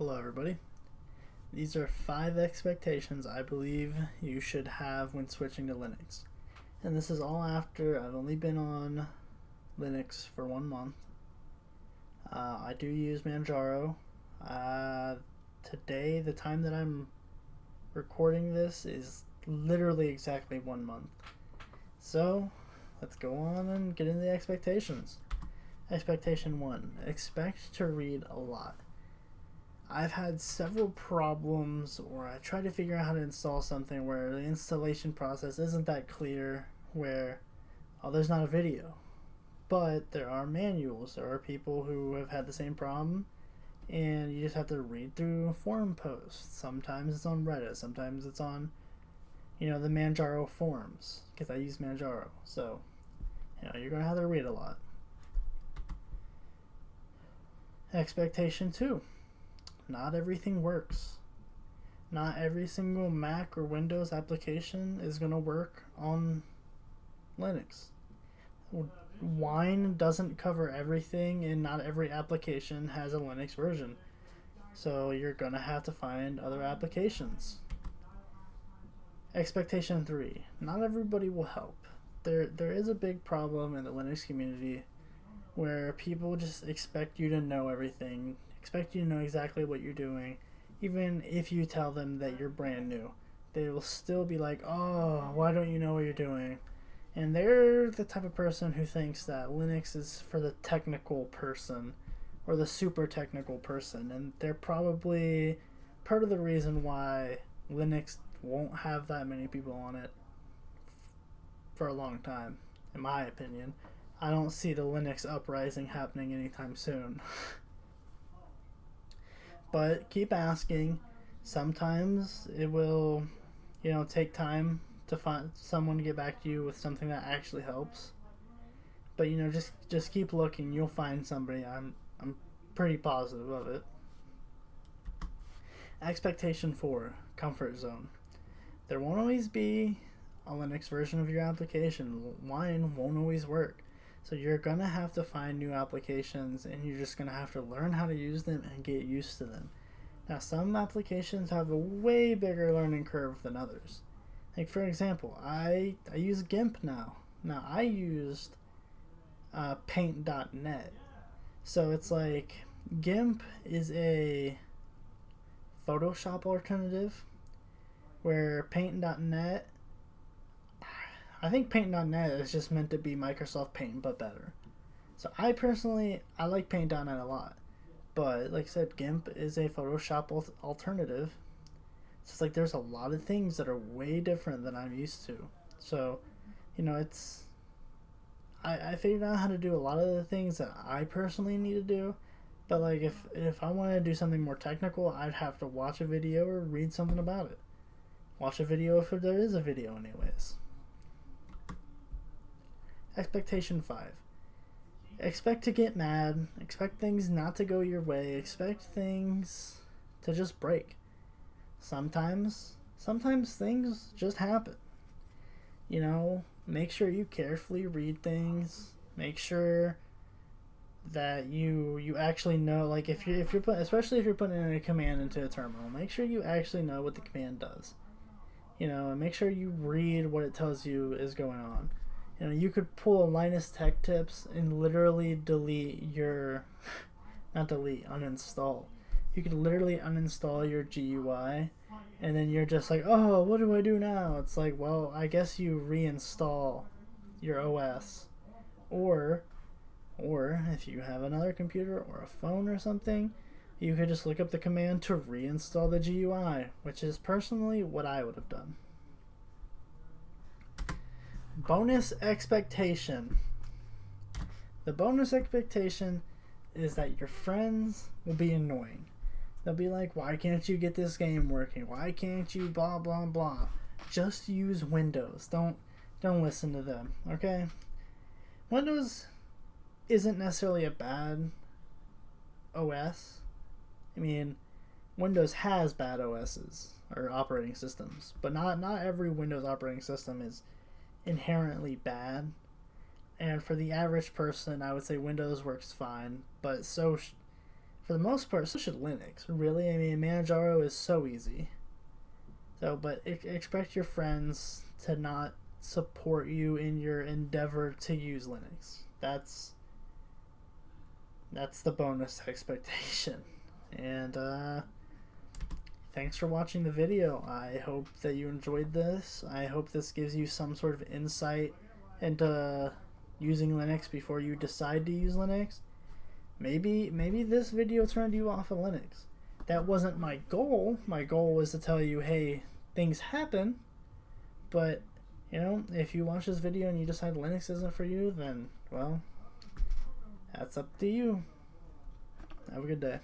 Hello, everybody. These are 5 expectations I believe you should have when switching to Linux. And this is all after I've only been on Linux for 1 month. I do use Manjaro. Today, the time that I'm recording this is literally exactly 1 month. So, let's go on and get into the expectations. Expectation 1. Expect to read a lot. I've had several problems where I try to figure out how to install something where the installation process isn't that clear, where there's not a video. But there are manuals. There are people who have had the same problem, and you just have to read through forum posts. Sometimes it's on Reddit, sometimes it's on, the Manjaro forums, because I use Manjaro. So, you're going to have to read a lot. Expectation 2. Not everything works. Not every single Mac or Windows application is going to work on Linux. Wine doesn't cover everything, and not every application has a Linux version. So you're going to have to find other applications. Expectation 3. Not everybody will help. There is a big problem in the Linux community where people just expect you to know everything, expect you to know exactly what you're doing. Even if you tell them that you're brand new, they will still be like, oh, why don't you know what you're doing? And they're the type of person who thinks that Linux is for the technical person or the super technical person, and they're probably part of the reason why Linux won't have that many people on it for a long time, in my opinion. I don't see the Linux uprising happening anytime soon. But keep asking. Sometimes it will, take time to find someone to get back to you with something that actually helps. But just keep looking. You'll find somebody. I'm pretty positive of it. Expectation 4. Comfort zone. There won't always be a Linux version of your application. Wine won't always work. So you're going to have to find new applications, and you're just going to have to learn how to use them and get used to them. Now, some applications have a way bigger learning curve than others. Like, for example, I use GIMP now. Now, I used Paint.net. So it's like GIMP is a Photoshop alternative, where Paint.net, I think Paint.net is just meant to be Microsoft Paint, but better. So I like Paint.net a lot. But like I said, GIMP is a Photoshop alternative. So it's like there's a lot of things that are way different than I'm used to. So, I figured out how to do a lot of the things that I personally need to do. But like if I wanted to do something more technical, I'd have to watch a video or read something about it. Watch a video if there is a video anyways. Expectation 5. Expect to get mad. Expect things not to go your way. Expect things to just break. Sometimes things just happen. Make sure you carefully read things. Make sure that you actually know, like especially if you're putting in a command into a terminal, make sure you actually know what the command does. And make sure you read what it tells you is going on. You could pull a Linus Tech Tips and literally uninstall. You could literally uninstall your GUI, and then you're just like, oh, what do I do now? It's like, well, I guess you reinstall your OS. Or if you have another computer or a phone or something, you could just look up the command to reinstall the GUI, which is personally what I would have done. Bonus expectation. The bonus expectation is that your friends will be annoying. They'll be like, why can't you get this game working? Why can't you blah blah blah? Just use Windows. Don't listen to them, okay? Windows isn't necessarily a bad OS. I mean, Windows has bad OSs or operating systems, but not every Windows operating system is inherently bad. And for the average person, I would say Windows works fine, but for the most part, so should Linux. Really, I mean, Manjaro is so easy. So, but expect your friends to not support you in your endeavor to use Linux. That's the bonus expectation. And thanks for watching the video. I hope that you enjoyed this. I hope this gives you some sort of insight into using Linux before you decide to use Linux. Maybe this video turned you off of Linux. That wasn't my goal. My goal was to tell you, hey, things happen. But, you know, if you watch this video and you decide Linux isn't for you, then, well, that's up to you. Have a good day.